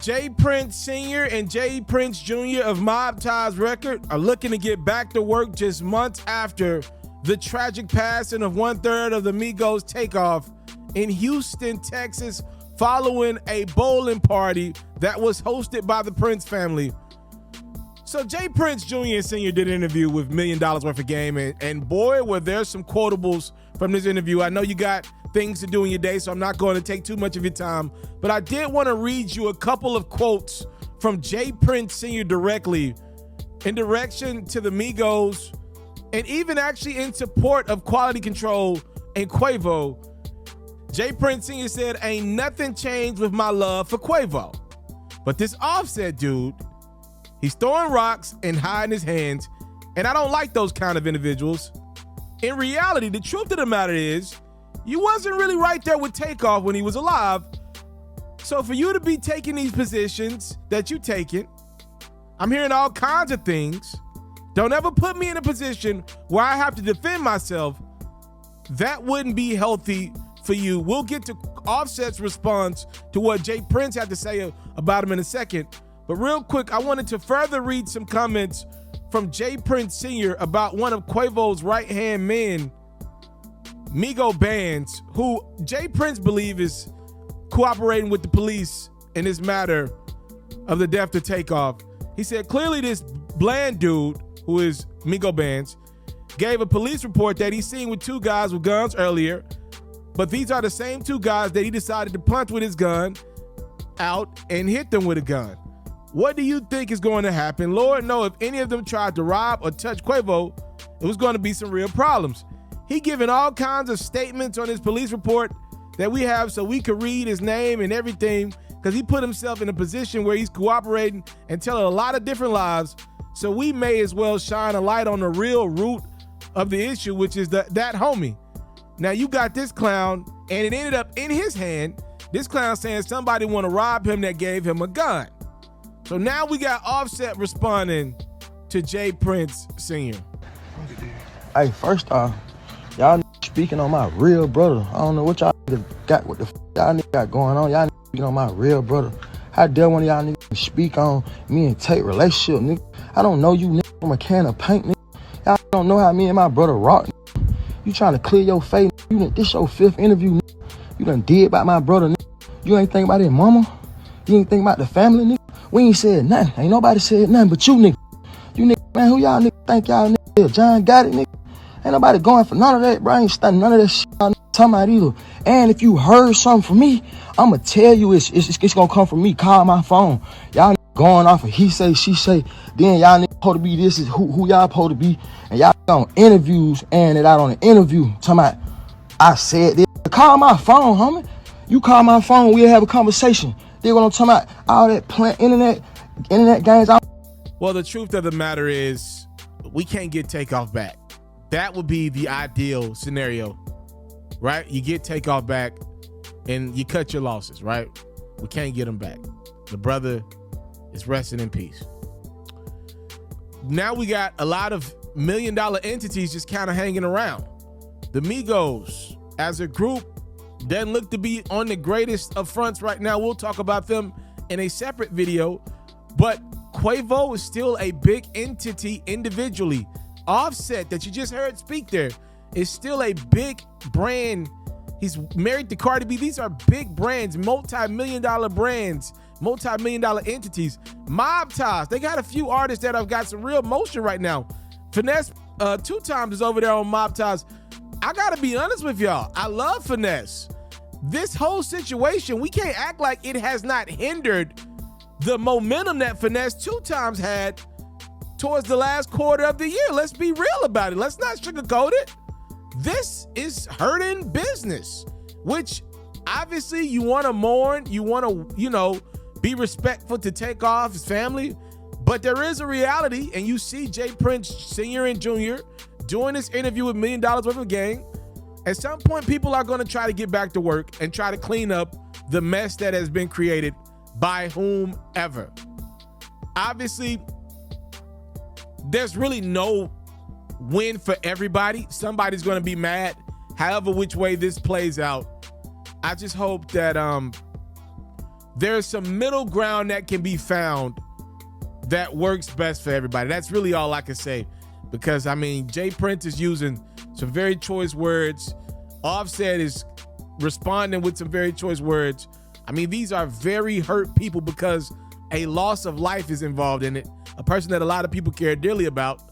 J. Prince Sr. and J. Prince Jr. of Mob Ties Record are looking to get back to work just months after the tragic passing of 1/3 of the Migos Takeoff in Houston, Texas, following a bowling party that was hosted by the Prince family. So J. Prince Jr. and Sr. did an interview with $1 million worth of game, and boy, were there some quotables from this interview. I know you got things to do in your day, so I'm not going to take too much of your time, but I did want to read you a couple of quotes from J. Prince Sr. directly in direction to the Migos, and even actually in support of quality control and Quavo. J. Prince Sr. said, "Ain't nothing changed with my love for Quavo. But this Offset dude, he's throwing rocks and hiding his hands, and I don't like those kind of individuals. In reality, the truth of the matter is, you wasn't really right there with Takeoff when he was alive. So for you to be taking these positions that you taking, I'm hearing all kinds of things. Don't ever put me in a position where I have to defend myself. That wouldn't be healthy for you." We'll get to Offset's response to what J. Prince had to say about him in a second. But real quick, I wanted to further read some comments from J. Prince Sr. about one of Quavo's right-hand men, Migo Bands, who J. Prince believes is cooperating with the police in this matter of the death of Takeoff. He said, "Clearly this Bland dude, who is Migo Bands, gave a police report that he's seen with two guys with guns earlier, but these are the same two guys that he decided to punch with his gun out and hit them with a gun. What do you think is going to happen? Lord know if any of them tried to rob or touch Quavo, it was going to be some real problems." He giving all kinds of statements on his police report that we have so we could read his name and everything, because he put himself in a position where he's cooperating and telling a lot of different lies. So we may as well shine a light on the real root of the issue, which is that homie. Now you got this clown, and it ended up in his hand. This clown saying somebody want to rob him that gave him a gun. So now we got Offset responding to J. Prince Sr. Hey, first off, y'all speaking on my real brother. I don't know what y'all got, what the y'all got going on. Y'all speaking on my real brother. How dare one of y'all niggas speak on me and Tate relationship, nigga? I don't know you nigga from a can of paint, nigga. Y'all don't know how me and my brother rock, nigga. You trying to clear your face, nigga. This your 5th interview, nigga. You done did about my brother, nigga. You ain't think about his mama. You ain't think about the family, nigga. We ain't said nothing. Ain't nobody said nothing but you, nigga. You nigga, man, who y'all nigga think y'all nigga? John got it, nigga. Ain't nobody going for none of that, bro. I ain't studying none of that shit y'all talking about either. And if you heard something from me, I'ma tell you it's gonna come from me. Call my phone. Y'all going off of he say, she say. Then y'all supposed to be this is who y'all supposed to be. And y'all on interviews and it out on the interview. Talking about, I said this. Call my phone, homie. You call my phone, we'll have a conversation. They're gonna talk about all that internet games. Well, the truth of the matter is, we can't get Takeoff back. That would be the ideal scenario, right? You get Takeoff back and you cut your losses, right? We can't get him back. The brother is resting in peace. Now we got a lot of $1 million entities just kind of hanging around. The Migos, as a group, doesn't look to be on the greatest of fronts right now. We'll talk about them in a separate video, but Quavo is still a big entity individually. Offset, that you just heard speak there, is still a big brand. He's married to Cardi B. These are big brands, multi-million-dollar brands, multi-million-dollar entities. Mob Ties, they got a few artists that have got some real motion right now. Finesse 2 times is over there on Mob Ties. I gotta be honest with y'all, I love Finesse. This whole situation, we can't act like it has not hindered the momentum that Finesse 2 times had towards the last quarter of the year. Let's be real about it. Let's not sugarcoat it. This is hurting business, which obviously you want to mourn. You want to, be respectful to Takeoff, his family. But there is a reality, and you see J. Prince Sr. and Jr. doing this interview with $1 million worth of gang. At some point, people are going to try to get back to work and try to clean up the mess that has been created by whomever. Obviously, there's really no win for everybody. Somebody's going to be mad, however which way this plays out. I just hope that there's some middle ground that can be found that works best for everybody. That's really all I can say, because I mean, Jay Prince is using some very choice words. Offset is responding with some very choice words. I mean, these are very hurt people because a loss of life is involved in it. A person that a lot of people care dearly about.